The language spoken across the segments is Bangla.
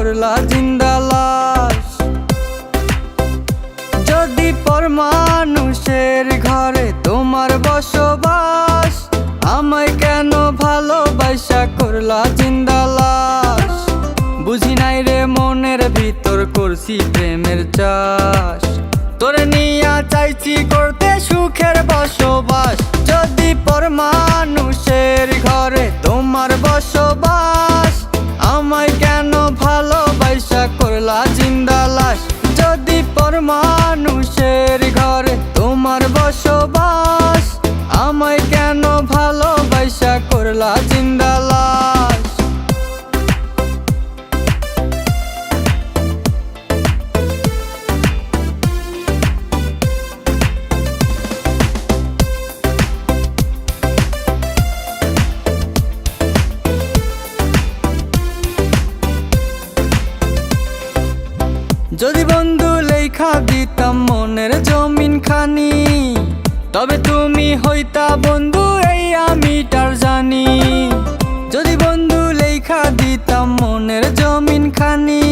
করলা জিন্দা লাশ। যদি পর মানুষের ঘরে তোমার বসবাস, আমায় কেন ভালোবাসা করলা জিন্দা লাশ। বুঝি নাই রে মনের ভিতর করছি প্রেমের চাষ, তোরে নিয়া চাইছি করতে সুখের বসবাস। যদি পর মানুষের ঘরে তোমার বসবাস, আমায় কেন ভালোবাসা করলা জিন্দা লাশ। যদি পর মানুষের ঘরে তোমার বসবাস, আমায় কেন ভালোবাসা করলা জিন্দা লাশ। যদি বন্ধু লেখা দিতাম মনের জমিন খানি, তবে তুমি হইতা বন্ধু এই আমি তার জানি। যদি বন্ধু লেখা দিতাম মনের জমিন খানি,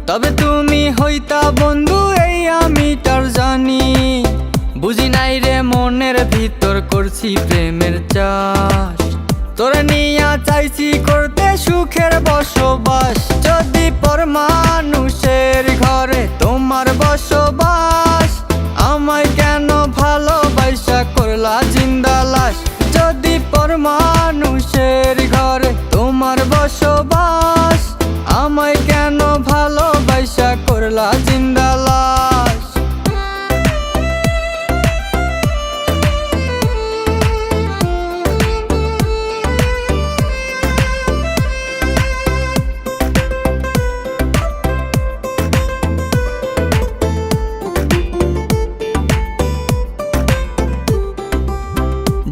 তবে তুমি হইতা বন্ধু এই আমি তার জানি। বুঝি নাই রে মনের ভিতর করছি প্রেমের চাষ, তোরে নিয়া চাইছি করতে সুখের বসবাস। যদি পর মানুষের ঘরে তোমার বসবাস, আমায় কেন ভালোবাসা করলা জিন্দা লাশ। যদি পর মানুষের ঘরে তোমার বসবাস, আমায় কেন ভালোবাসা করলা জিন্দা লাশ।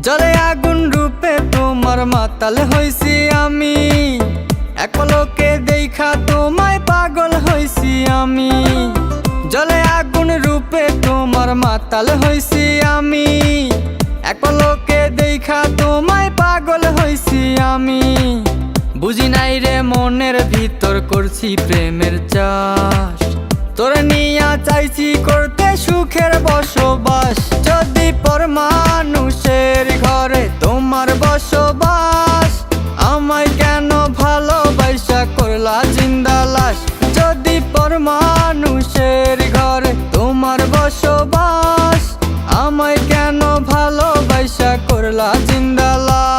জলে আগুন রূপে তোমার মাতাল হইছি আমি, এক পলকে দেখা তোমায় পাগল হইছি আমি। জলে আগুন রূপে তোমার মাতাল হইছি আমি, এক পলকে দেখা তোমায় পাগল হইছি আমি। বুঝি নাই রে মনের ভিতর করছি প্রেমের চাষ, তোরে নিয়া চাইছি করতে সুখের বসবাস। যদি পর মানুষের ঘরে তোমার বসবাস, আমায় কেন ভালোবাসা করলা জিন্দা লাশ। যদি পর মানুষের ঘরে তোমার বসবাস, আমায় কেন ভালোবাসা করলা জিন্দা লাশ।